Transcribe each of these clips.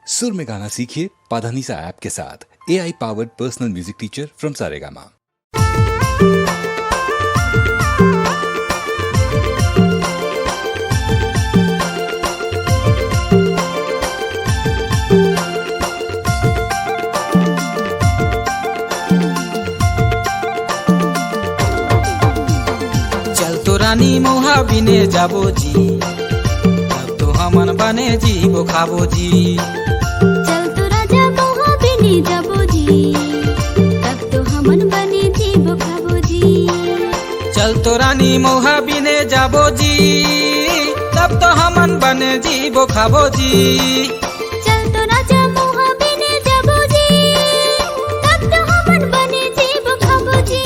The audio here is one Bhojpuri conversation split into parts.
सुर में गाना सीखिए पाधानीसा ऐप के साथ। AI powered personal music teacher from Saregama. चल तो रानी मोहा बिने जाबो जी, तब तो हमन बने जीबो खाबो जी। चल तो राजा मोहा बिने जाबो जी, तब तो हमन बने जीबो खाबो जी। चल तो रानी मोहा बिने जाबो जी, तब तो हमन बने जीबो खाबो जी। चल तो राजा मोहा बिने जाबो जी, तब तो हमन बने जीबो खाबो जी।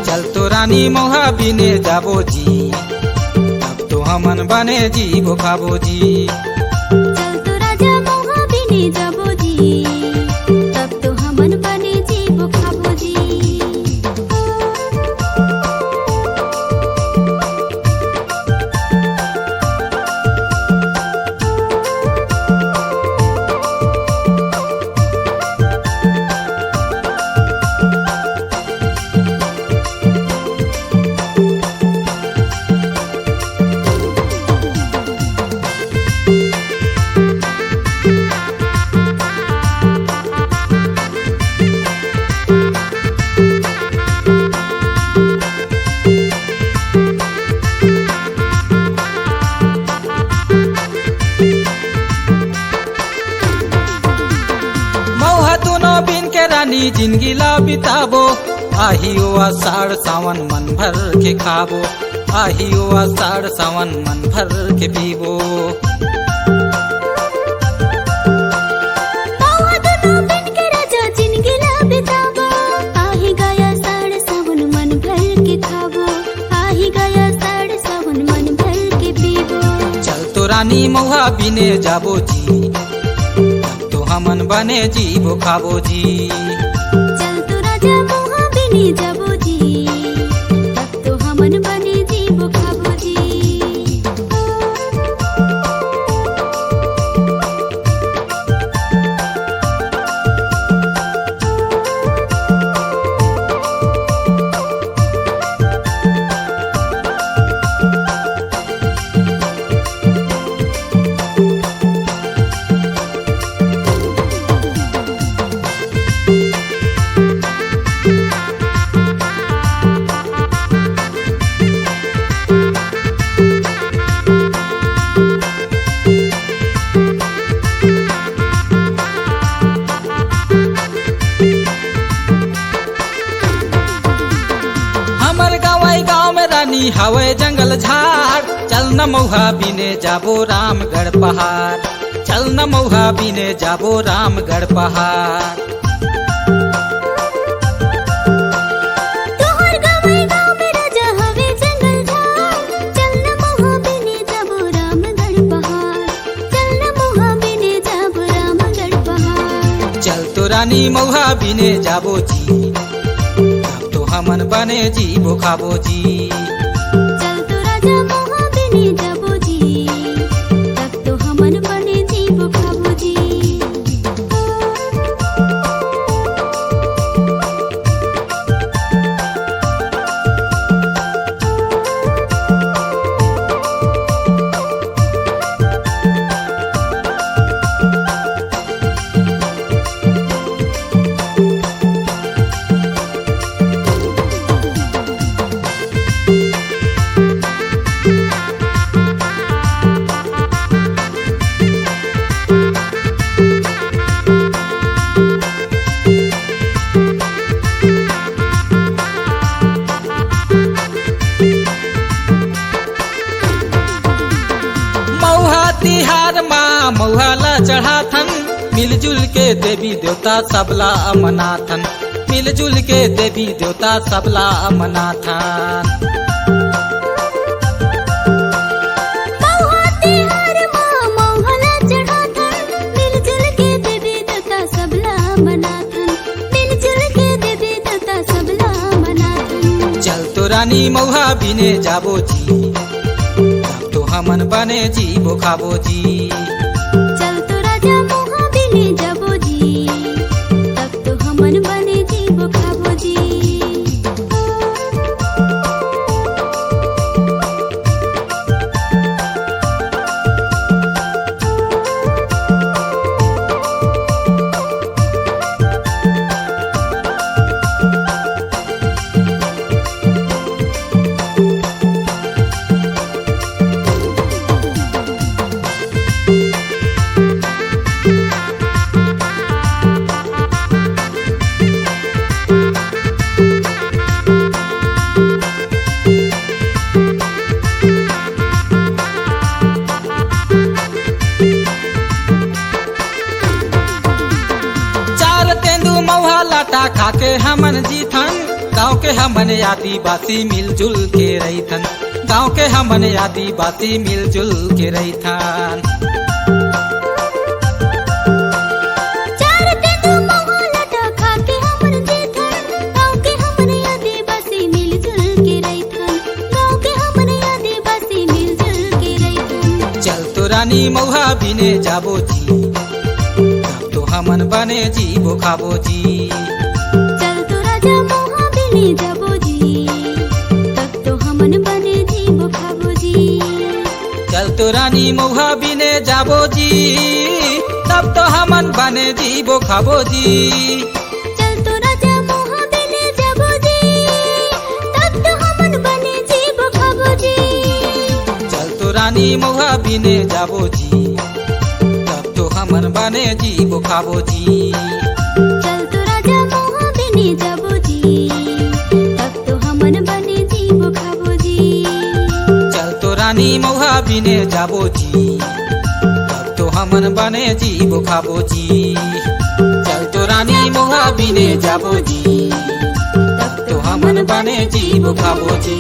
चल तो रानी मोहा बिने जाबो जी, तब तो हमन बने जीबो खाबो जी। चल तो राजा मोहा बिने जाबो जी, तब तो हमन बने जीबो खाबो जी। रानी जिंदगी ला बिताबो, आहियो आषाढ़ सावन मन भर के खाबो। आहियो आषाढ़ सावन मन भर के पीबो। मौहा दोनों बिन के राजा जिंदगी ला बिताबो, आही गया साढ़ सावन मन भर के खाबो। आही गया साढ़ सावन मन भर के पीबो। चल तो रानी मौहा बिने जाबो जी, तब तो हमन बने जीबो खाबो जी। चल तो राजा मोहा बिने जाबो जी, तब तो हमन बने जीबो खाबो जी। रानी हवे जंगल झाड़, चल न मौहा बिने जाबो रामगढ़ पहाड़। चल न मौहा बिने जाबो रामगढ़ पहाड़। तोहर गाँव में राजा हवे जंगल झाड़, चल न मौहा बिने जाबो रामगढ़ पहाड़। चल न मौहा बिने जाबो रामगढ़ पहाड़। चल तो रानी मौहा बिने जाबो जी, तब तो हमन बने जीबो खाबो जी। चल तो राजा मोहा बिने जाबो जी, तब तो हमन बने जीबो खाबो जी। तिहार माँ मौहाला चढ़ाथन, मिलजुल के देवी देवता सबला मनाथन। मिलजुल के देवी देवता सबला मनाथन। मौहा तिहार माँ मौहाला चढ़ाथन, मिलजुल के देवी देवता सबला मनाथन। मिलजुल के देवी देवता सबला मनाथन। चल तो रानी मौहा बिने जाबो जी, तब तो हमन बने जीबो खाबो जी। चल तो राजा आटा खाके हमन जीथन, गाँव के हमन आदिवासी मिलजुल के रहीथन, गाँव के हमन आदिवासी मिलजुल के रहीथन। रानी मौहा बिने जाबो जी, तब तो हमन बने जीबो खाबो जी। चल तो राजा मौहा बिने जाबो जी, तब तो हमन बने जीबो खाबो जी। चल तो रानी मौहा बिने जाबो जी, तब तो हमन बने जीबो खाबो जी। चल तो राजा मौहा बिने जाबो जी, तब तो हमन बने जीबो खाबो जी। चल तो रानी मौहा बिने जाबो जी, तब तो हमन बने जीबो खाबो जी। चल तो राजा मौहा बिने जाबो जी, तब तो हमन बने जीबो खाबो जी। चल तो रानी मौहा बिने जाबो जी, तब तो हमन बने जीबो खाबो जी। चल तो रानी मौहा बिने जाबो जी, तब तो हमन बने जीबो खाबो जी।